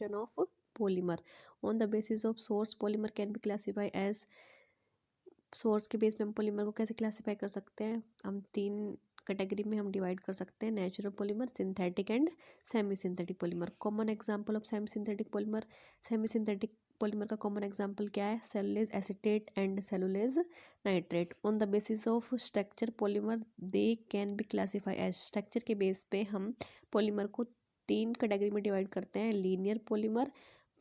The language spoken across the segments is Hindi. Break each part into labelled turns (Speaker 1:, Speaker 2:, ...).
Speaker 1: Option of polymer. On the basis of source polymer can be classify as, source के बेस पे हम पॉलीमर को कैसे क्लासीफाई कर सकते हैं, हम 3 कैटेगरी में हम डिवाइड कर सकते हैं, natural polymer, synthetic and semi synthetic polymer. Common example of semi synthetic polymer, semi synthetic polymer का कॉमन एग्जांपल क्या है, cellulose acetate and cellulose nitrate. On the basis of structure polymer they can be classify as, structure के बेस पे हम पॉलीमर को 3 कैटेगरी में डिवाइड करते हैं, linear polymer,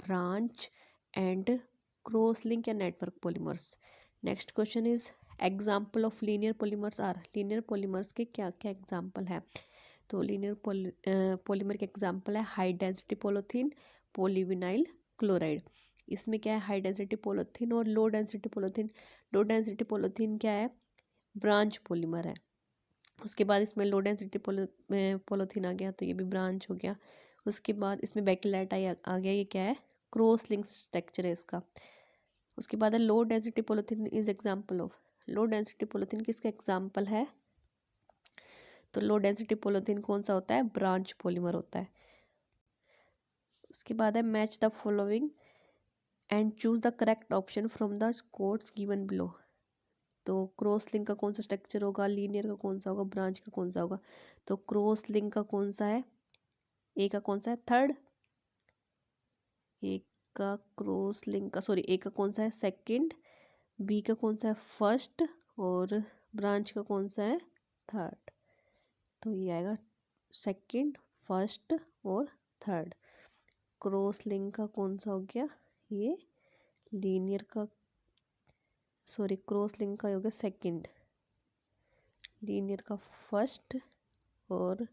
Speaker 1: branch and cross link या network polymers. Next question is example of linear polymers are, linear polymers के क्या क्या एग्जाम्पल है, तो लीनियर पॉलीमर के एग्जाम्पल है high density polythene, polyvinyl chloride. इसमें क्या है, हाई डेंसिटी पॉलीथीन और low density polythene. Low density polythene क्या है, ब्रांच पॉलीमर है। उसके बाद इसमें लो डेंसिटी पॉलीथीन आ गया तो ये भी ब्रांच हो गया। उसके बाद इसमें बैकेलाइट आ गया, ये क्या है, क्रॉस लिंक स्ट्रक्चर है इसका। उसके बाद है लो density polythene is example of, low density polythene किसका एग्जाम्पल है, तो लो डेंसिटी पॉलीथीन कौन सा होता है, ब्रांच पॉलीमर होता है। उसके बाद है match the following and choose the correct option from the codes given below. तो क्रॉस लिंक का कौन सा स्ट्रक्चर होगा, लीनियर का कौन सा होगा, ब्रांच का कौन सा होगा, तो क्रॉस लिंक का कौन सा है, ए का कौन सा है, थर्ड, ए का क्रॉस लिंक का, सॉरी ए का कौन सा है, सेकंड, बी का कौन सा है, फर्स्ट, और ब्रांच का कौन सा है, थर्ड। तो ये आएगा सेकंड, फर्स्ट और थर्ड। क्रॉस लिंक का कौन सा हो गया, ये लीनियर का, सॉरी क्रॉस लिंक का हो गया सेकंड, लीनियर का फर्स्ट, और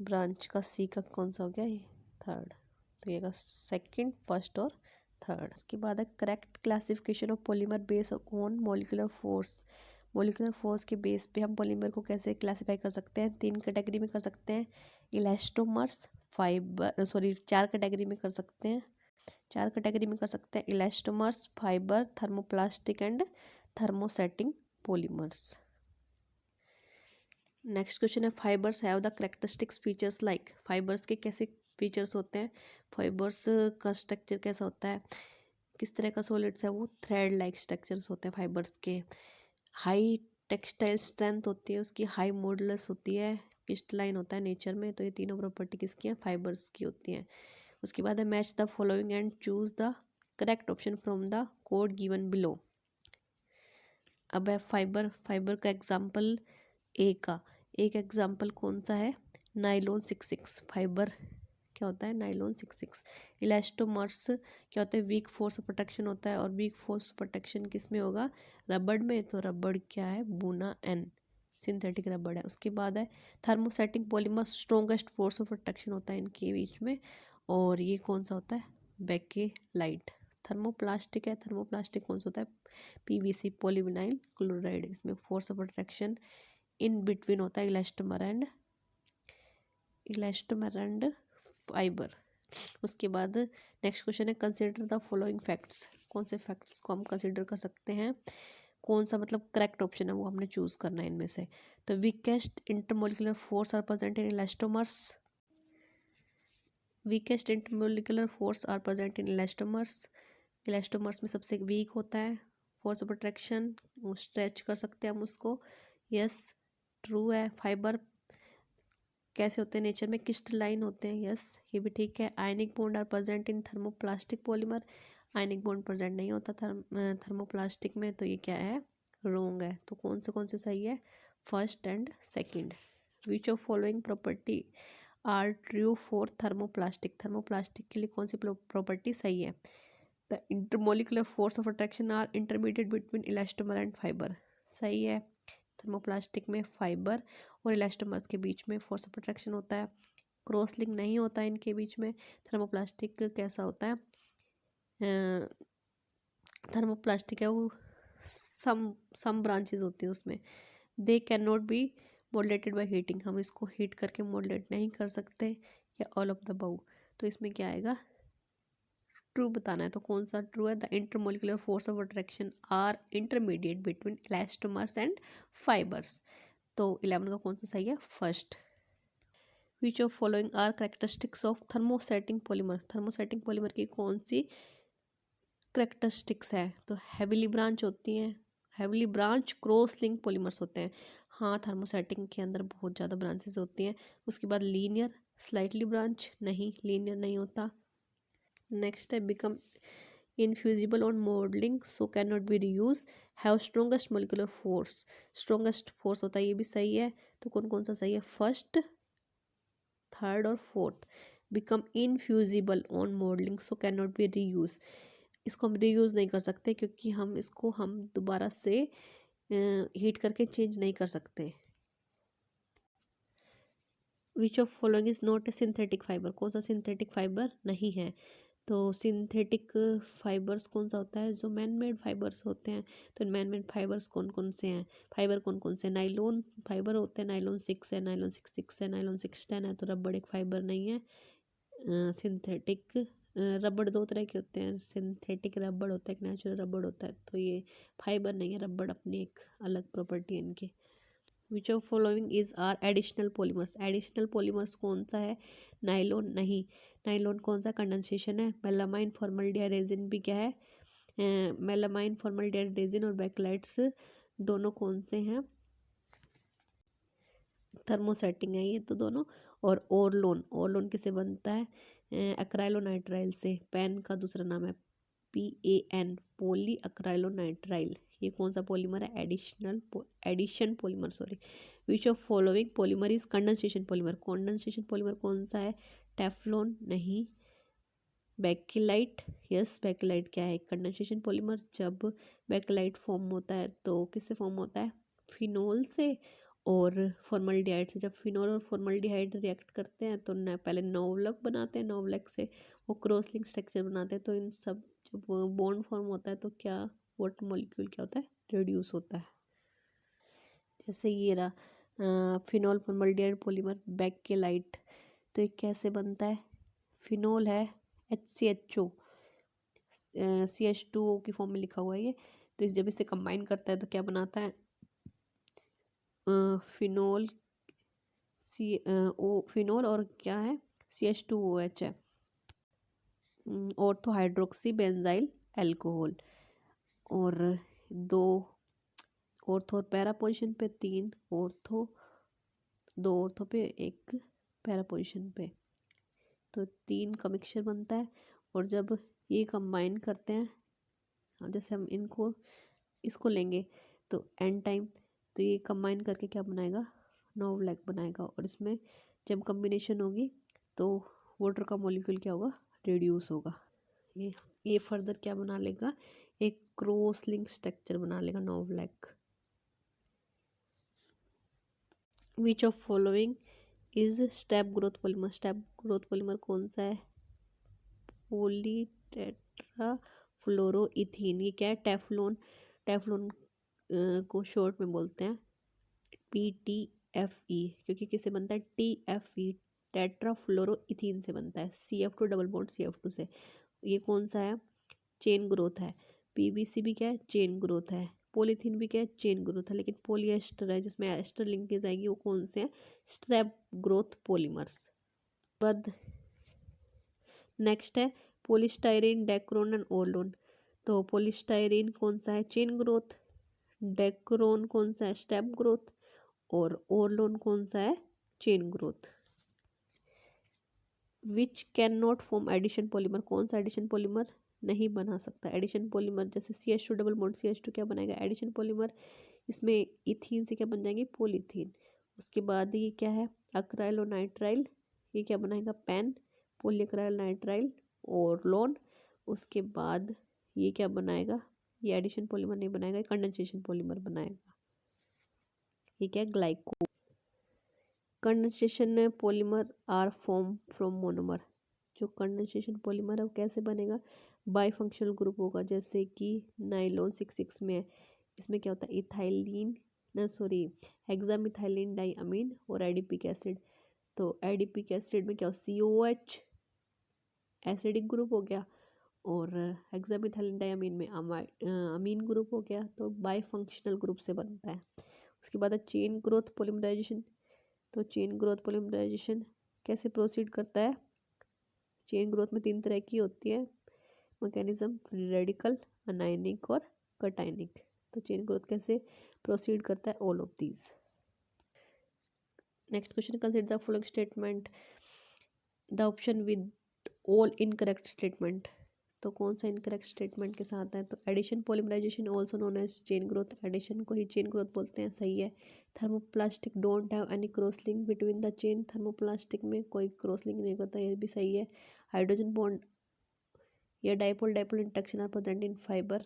Speaker 1: ब्रांच का सी का कौन सा हो गया, ये थर्ड। तो ये सेकंड, फर्स्ट और थर्ड। इसके बाद है correct classification of polymer base on molecular force. Molecular force के बेस पे हम पॉलीमर को कैसे क्लासीफाई कर सकते हैं, 3 कैटेगरी में कर सकते हैं, इलास्टोमर्स, फाइबर, सॉरी 4 कैटेगरी में कर सकते हैं, 4 कैटेगरी में कर सकते हैं, elastomers, fibre, thermoplastic and thermosetting polymers. Next question है fibres have the characteristics features like, fibres के कैसे फीचर्स होते हैं, फाइबर्स का स्ट्रक्चर कैसा होता है, किस तरह का सॉलिड्स है वो, थ्रेड लाइक स्ट्रक्चर्स होते हैं फाइबर्स के, हाई टेक्सटाइल स्ट्रेंथ होती है उसकी, हाई मॉडुलस होती है, क्रिस्टलाइन होता है नेचर में। तो ये तीनों प्रॉपर्टी किसकी हैं, फाइबर्स की होती हैं। उसके बाद है match the following and choose the correct option from the code given below. अब है फाइबर, फाइबर का एग्जाम्पल ए का, एक एग्जाम्पल कौन सा है, नाइलॉन 66 फाइबर क्या होता है, नाइलॉन 66। इलास्टोमर्स क्या होता है, वीक फोर्स प्रोटेक्शन होता है, और वीक फोर्स प्रोटेक्शन किस में होगा, रबड़ में, तो रबड़ क्या है, बुना एन, सिंथेटिक रबड़ है। उसके बाद है thermosetting polymer, strongest force of protection होता है इनके बीच में, और ये कौन सा होता है, बेकेलाइट। थर्मोप्लास्टिक है, थर्मोप्लास्टिक कौन सा होता है, पीवीसी, पॉलीविनाइल क्लोराइड, इसमें force of protection in between होता है इलास्टोमर एंड फाइबर। उसके बाद नेक्स्ट क्वेश्चन है कंसिडर द फॉलोइंग फैक्ट्स, कौन से फैक्ट्स को हम कंसिडर कर सकते हैं, कौन सा मतलब करेक्ट ऑप्शन है वो हमने चूज करना है इनमें से। तो weakest intermolecular force are present in elastomers, weakest intermolecular force are present in elastomers, elastomers में सबसे वीक होता है फोर्स ऑफ अट्रैक्शन, स्ट्रेच कर सकते हैं हम उसको, यस ट्रू है। फाइबर कैसे होते हैं नेचर में, क्रिस्टलाइन होते हैं, यस ये भी ठीक है। Ionic bond are present in thermoplastic polymer, ionic bond present नहीं होता थर्मोप्लास्टिक में, तो ये क्या है, रॉन्ग है। तो कौन से सही है, first and second. Which of following property are true for thermoplastic, thermoplastic के लिए कौन सी प्रॉपर्टी सही है, the intermolecular force of attraction are intermediate between elastomer and fibre, सही है। थर्मोप्लास्टिक में फाइबर और इलास्टोमर्स के बीच में फोर्स ऑफ अट्रैक्शन होता है, क्रॉस लिंक नहीं होता है इनके बीच में। थर्मोप्लास्टिक कैसा होता है, थर्मोप्लास्टिक है वो सम ब्रांचेस होती है उसमें, they can not be modulated by heating, हम इसको हीट करके मॉडलेट नहीं कर सकते, या ऑल ऑफ द अबव। तो इसमें क्या आएगा, ट्रू बताना है, तो कौन सा ट्रू है, the intermolecular force of attraction are intermediate between elastomers and fibres. तो 11 का कौन सा सही है, first. Which of following are characteristics of thermosetting polymer, thermosetting polymer की कौन सी करेक्टरिस्टिक्स है? तो हैविली ब्रांच होती हैं, heavily branch cross link polymers होते हैं। हाँ, थर्मोसेटिंग के अंदर बहुत ज़्यादा ब्रांचेस होती हैं। उसके बाद लीनियर स्लाइटली ब्रांच, नहीं लीनियर नहीं होता। नेक्स्ट है become infusible on modelling so can not be reuse, have strongest molecular force, strongest force होता है, ये भी सही है। तो कौन कौन सा सही है? फर्स्ट, थर्ड और fourth. Become infusible on modelling so can not be reuse, इसको हम रीयूज़ नहीं कर सकते क्योंकि हम दोबारा से हीट करके चेंज नहीं कर सकते। विच of following is not a synthetic fibre, कौन सा सिंथेटिक फाइबर नहीं है? तो सिंथेटिक फाइबर्स कौन सा होता है? जो मैन मेड फाइबर्स होते हैं। तो मैन मेड फाइबर्स कौन कौन से हैं? फाइबर कौन कौन से? नाइलॉन फाइबर होते हैं, नाइलॉन 6 है, नाइलॉन 6 है, नाइलॉन 610 है। तो रबड़ एक फाइबर नहीं है। सिंथेटिक रबड़ दो तरह के होते हैं, सिंथेटिक रबड़ होता है, एक नेचुरल रबड़ होता है। तो ये फाइबर नहीं है, रबड़ अपनी एक अलग प्रॉपर्टी है इनकी। Which of following is are additional polymers, additional polymers कौन सा है? नाइलॉन नहीं, नाइलॉन कौन सा? कंडेंसेशन है। मेलामाइन फॉर्मल्डिहाइड रेजिन भी क्या है? मेलामाइन फॉर्मल्डिहाइड रेजिन और बैकलाइट्स दोनों कौन से हैं? थर्मोसेटिंग है ये तो दोनों। और ओरलोन, ओरलोन किससे बनता है? एक्राइलोनाइट्राइल से। पेन का दूसरा नाम है PAN, पोली अक्राइलोनाइट्राइल। ये कौन सा पॉलीमर है? Addition polymer, sorry. Which of following polymer is condensation polymer, condensation polymer कौन सा है? टेफ्लॉन नहीं। बैकेलाइट, यस बैकेलाइट क्या है? Condensation polymer. जब बैकेलाइट फॉर्म होता है तो किससे फॉर्म होता है? फिनोल से और फॉर्मल्डिहाइड से। जब फिनोल और फॉर्मल्डिहाइड रिएक्ट करते हैं तो न पहले नोवलक बनाते हैं, नोवलक से वो क्रॉस लिंक स्ट्रक्चर बनाते हैं। तो इन सब जब बॉन्ड फॉर्म होता है तो क्या वाटर मॉलिक्यूल क्या होता है? रिड्यूस होता है। जैसे ये रहा फिनोल फॉर्मल्डिहाइड पॉलीमर बैकेलाइट। तो ये कैसे बनता है? फिनोल है HCHO, CH2O की फॉर्म में लिखा हुआ है ये। तो इस जब इसे कंबाइन करता है तो क्या बनाता है? फिनोल फिनोल और क्या है? CH2OH है। Ortho hydroxy benzyl alcohol. और दो ऑर्थो और पैरा पोजिशन पे, तीन ऑर्थो, दो ऑर्थो पे, एक पैरा पोजिशन पे। तो तीन का मिक्सचर बनता है। और जब ये कंबाइन करते हैं, जैसे हम इसको लेंगे तो एन टाइम, तो ये कंबाइन करके क्या बनाएगा? नोवलेक बनाएगा। और इसमें जब कम्बिनेशन होगी तो वाटर का मॉलिक्यूल क्या होगा? रिड्यूस होगा। ये फर्दर क्या बना लेगा? एक क्रॉस लिंक स्ट्रक्चर बना लेगा novolac. Which of following is step growth polymer, step growth polymer कौन सा है? पॉलीटेट्राफ्लोरोइथीन। ये क्या है? टेफ्लॉन, टेफ्लॉन को शॉर्ट में बोलते हैं PTFE, क्योंकि किससे बनता है? TFE, टेट्राफ्लोरोइथीन से बनता है। CF2 डबल बॉन्ड CF2 से। ये कौन सा है? चेन ग्रोथ है। PVC भी क्या है? चेन ग्रोथ है। पॉलीथीन भी क्या है? चेन ग्रोथ है। लेकिन पॉलीएस्टर है जिसमें एस्टर लिंकेज आएगी, वो कौन से हैं? Strap growth polymers. बाद नेक्स्ट है पॉलीस्टाइरीन, डेक्रोन एंड ओरलोन। तो पॉलीस्टाइरीन कौन सा है? Chain growth. डेक्रोन कौन सा है? Step growth. और ओरलोन कौन सा है? Chain growth. Which can not form addition polymer, कौन सा एडिशन पॉलीमर नहीं बना सकता? एडिशन पॉलीमर जैसे CH2 डबल बॉन्ड CH2 क्या बनाएगा? Addition polymer. इसमें इथीन से क्या बन जाएंगे? पॉलीथीन। उसके बाद ये क्या है? अक्राइलोनाइट्राइल, ये क्या बनाएगा? पेन, पॉलीअक्राइलोनाइट्राइल और लोन। उसके बाद ये क्या बनाएगा? ये एडिशन पॉलीमर नहीं बनाएगा, कंडेंसेशन पॉलीमर बनाएगा। ये क्या है? ग्लाइको। Condensation polymer are form from monomer. जो कंडेंसेशन पॉलीमर है वो कैसे बनेगा? बाई फंक्शनल ग्रुप होगा, जैसे कि नाइलॉन 6 में है। इसमें क्या होता है? इथाइलिन, ना सॉरी, हेक्सामिथाइलिन डाइअमीन और एडिपिक एसिड। तो एडिपिक एसिड में क्या हो? COH एसिडिक ग्रुप हो गया, और हेक्सामिथाइलिन डाइअमीन में अमीन ग्रुप हो गया। तो बाई फंक्शनल ग्रुप से बनता है। उसके बाद है चेन ग्रोथ पॉलीमराइजेशन। तो चेन ग्रोथ पॉलीमराइजेशन कैसे प्रोसीड करता है? चेन ग्रोथ में 3 तरह की होती है मैकेनिज्म, फ्री रेडिकल, अनायनिक और कटायनिक। तो चेन ग्रोथ कैसे प्रोसीड करता है? All of these. Next question, consider the following statement the option with all incorrect statement. तो कौन सा इनकरेक्ट स्टेटमेंट के साथ है? तो addition polymerization also known as chain growth, addition को ही चेन ग्रोथ बोलते हैं, सही है। Thermoplastic don't have any cross link between the chain, thermoplastic में कोई क्रॉस लिंक नहीं होता, ये भी सही है। हाइड्रोजन बॉन्ड या dipole dipole interaction are present in fibre,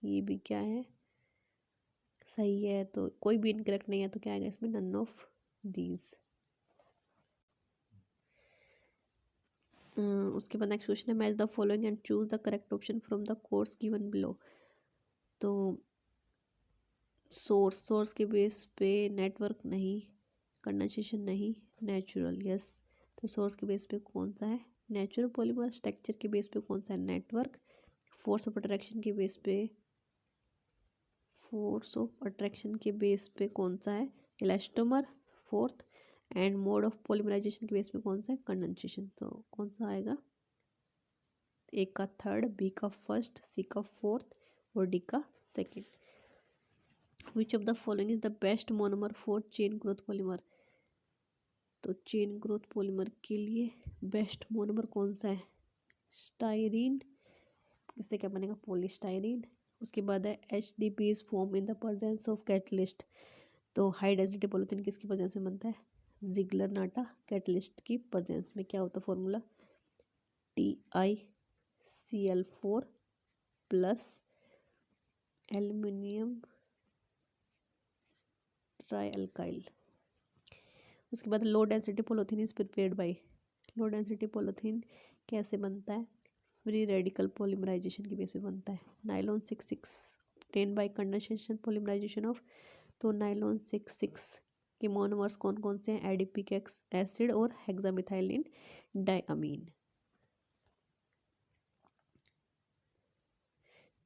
Speaker 1: ये भी क्या है? सही है। तो कोई भी इनकरेक्ट नहीं है, तो क्या आएगा इसमें? None of these. उसके बाद नेक्स्ट क्वेश्चन है match the following and choose the correct option from the course given below. तो सोर्स के बेस पे नेटवर्क नहीं, कंडेंसेशन नहीं, नेचुरल यस। तो सोर्स के बेस पे कौन सा है? Natural polymer. स्ट्रक्चर के बेस पे कौन सा है? नेटवर्क। फोर्स ऑफ अट्रैक्शन के बेस पे कौन सा है? Elastomer. Fourth. And mode of polymerization के बेस पे कौन सा है? कंडेंसेशन। तो कौन सा आएगा? ए का थर्ड, बी का फर्स्ट, सी का फोर्थ और डी का second. Which of the following is the best monomer for chain growth polymer. तो चेन ग्रोथ पॉलीमर के लिए बेस्ट मोनोमर कौन सा है? स्टाइरीन। इससे क्या बनेगा? पॉलीस्टाइरीन। उसके बाद है HDP is form in the presence of catalyst. तो हाई डेंसिटी पॉलीथीन किसकी प्रेजेंस में बनता है? जिगलर नाटा कैटलिस्ट की प्रेजेंस में। क्या होता है formula? TiCl4 plus aluminium tri alkyl. उसके बाद low density polythene is prepared by. Low density polythene कैसे बनता है? फ्री रेडिकल पॉलीमराइजेशन की बेस पे बनता है। Nylon 66 obtain by condensation polymerization of. तो नाइलॉन 66 के मोनोमर्स कौन कौन से हैं? एडिपिक एसिड और hexamethylene diamine.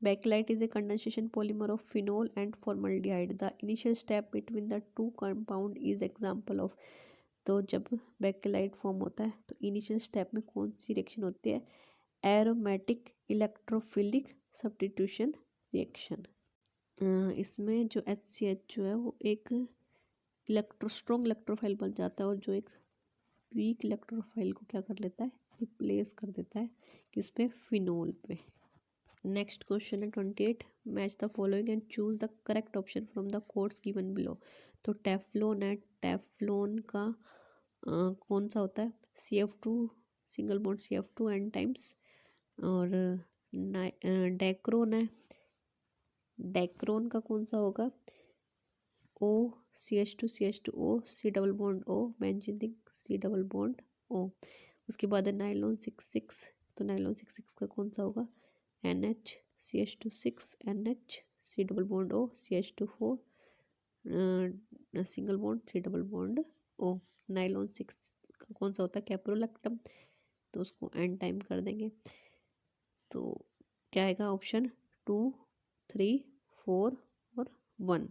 Speaker 1: Bakelite is a condensation polymer of phenol and formaldehyde. The initial step between the two compound is example of। तो जब बेकेलाइट फॉर्म होता है तो इनिशियल स्टेप में कौन सी रिएक्शन होती है? Aromatic electrophilic substitution reaction. इसमें जो HCH जो है वो एक स्ट्रॉन्ग इलेक्ट्रोफाइल बन जाता है और जो एक वीक इलेक्ट्रोफाइल को क्या कर लेता है? रिप्लेस कर देता है किस पे? फिनोल पे। नेक्स्ट क्वेश्चन है 28 match the following and choose the correct option from the codes given below. तो टेफ्लॉन है, टेफ्लॉन का कौन सा होता है? CF2 single bond CF2 n times. और डेक्रोन है, डेक्रोन का कौन सा होगा? O CH2 C double bond O benzenic C double bond O। उसके बाद है नाइलॉन 66। तो नाइलॉन 66 का कौन सा होगा? NH CH2 NH C double bond O CH2 single bond C double bond O। Nylon 6 का कौन सा होता है? कैप्रोलैक्टम। तो उसको एन टाइम कर देंगे। तो क्या आएगा? ऑप्शन 2, 3, 4 और 1।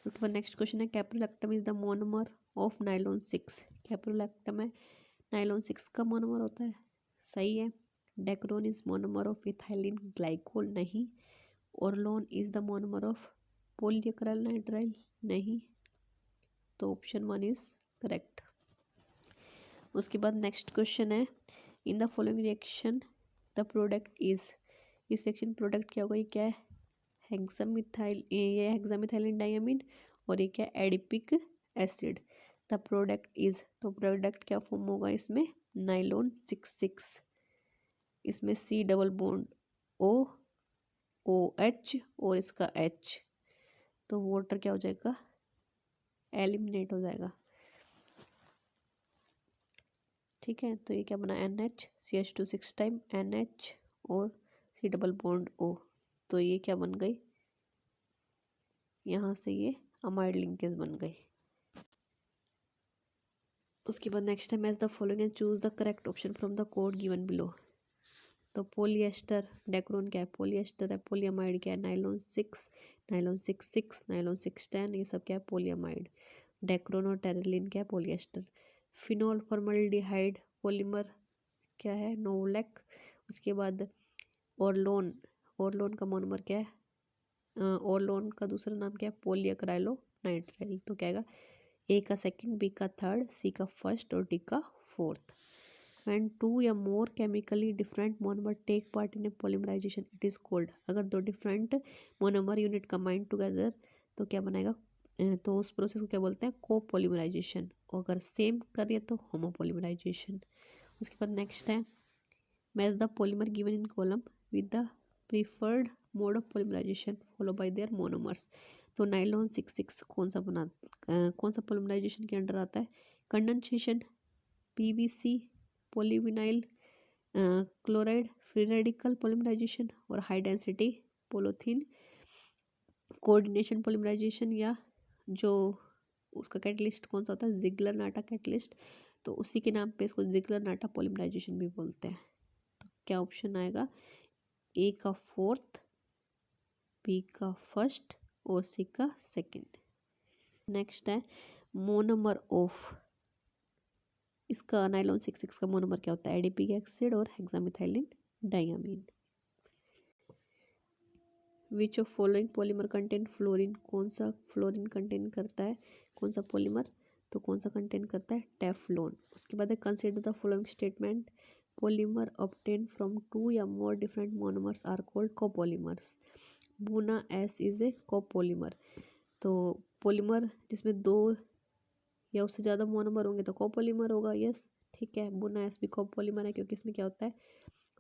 Speaker 1: उसके बाद नेक्स्ट क्वेश्चन है caprolactam is the monomer of nylon 6। Caprolactam है नाइलॉन 6 का मोनोमर होता है, सही है। Dacron is monomer of ethylene glycol, नहीं। ओरलोन इज द मोनोमर ऑफ पॉलीएक्राइल नहीं। तो ऑप्शन 1 इज करेक्ट। उसके बाद नेक्स्ट क्वेश्चन है in the following reaction the product is. इस रिएक्शन प्रोडक्ट क्या होगा? ये क्या है? ये हेक्सामिथाइलिन डायमीन और ये क्या? Adipic acid. The product is, तो प्रोडक्ट क्या फॉर्म होगा इसमें? नाइलॉन 66। इसमें C double bond O OH और इसका H। तो वाटर क्या हो जाएगा? एलिमिनेट हो जाएगा, ठीक है। तो ये क्या बना? NH CH2 6 टाइम NH और C डबल बॉन्ड O। तो ये क्या बन गई? यहाँ से ये अमाइड लिंकेज बन गई। उसके बाद नेक्स्ट है match the following and choose the correct option from the code given below. तो पॉलीएस्टर, डेक्रोन क्या है? पॉलीएस्टर है। पॉलीअमाइड क्या है? नाइलॉन 6, नाइलॉन 66, नाइलॉन 610, ये सब क्या है? पॉलीअमाइड। डेक्रोन और टेरेलिन क्या है? पॉलीएस्टर। फिनोल फॉर्मल्डिहाइड पॉलीमर क्या है, नोवलेक। उसके बाद ओरलोन, ओरलोन का मोनोमर क्या है, ओरलोन का दूसरा नाम क्या है, पॉलीअक्राइलोनाइट्राइल। तो क्या आएगा, ए का सेकंड, बी का थर्ड, सी का फर्स्ट और डी का फोर्थ। When two या more chemically different monomer take part in a polymerization, it is called, अगर दो different monomer unit combine together तो क्या बनाएगा, तो उस प्रोसेस को क्या बोलते हैं, कोपोलीमराइजेशन। और अगर सेम करिए तो होमोपोलीमराइजेशन। उसके बाद नेक्स्ट है, match the polymer given in column with the preferred mode of polymerisation follow by their monomers. तो नाइलॉन 66 कौन सा पोलीमराइजेशन के अंडर आता है, condensation, PVC, polyvinyl chloride, free radical polymerisation और high density polythene coordination polymerisation, या जो उसका कैटलिस्ट कौन सा होता है, जिगलर नाटा कैटलिस्ट। तो उसी के नाम पे इसको जिगलर नाटा पॉलीमराइजेशन भी बोलते हैं। तो क्या ऑप्शन आएगा, ए का फोर्थ, बी का फर्स्ट और सी का सेकंड। नेक्स्ट है मोनोमर ऑफ, इसका नाइलॉन 66 का मोनोमर क्या होता है, एडिपिक एसिड और hexamethylene diamine. Which of following polymer contain fluorine, कौन सा फ्लोरीन कंटेन करता है, कौन सा पॉलीमर, तो कौन सा कंटेन करता है, टेफ्लॉन। उसके बाद है consider the following statement, polymer obtain from two या more different monomers are called copolymers. Buna S is a copolymer. तो पॉलीमर जिसमें दो या उससे ज़्यादा मोनोमर होंगे तो कोपॉलीमर होगा, यस ठीक है। बुना एस भी कोपॉलीमर है क्योंकि इसमें क्या होता है,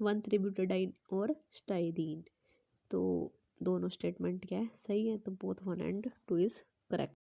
Speaker 1: 1,3-ब्यूटाडाइन और स्टाइरीन। तो दोनों स्टेटमेंट क्या है, सही है। तो बोथ 1 and 2 इज करेक्ट।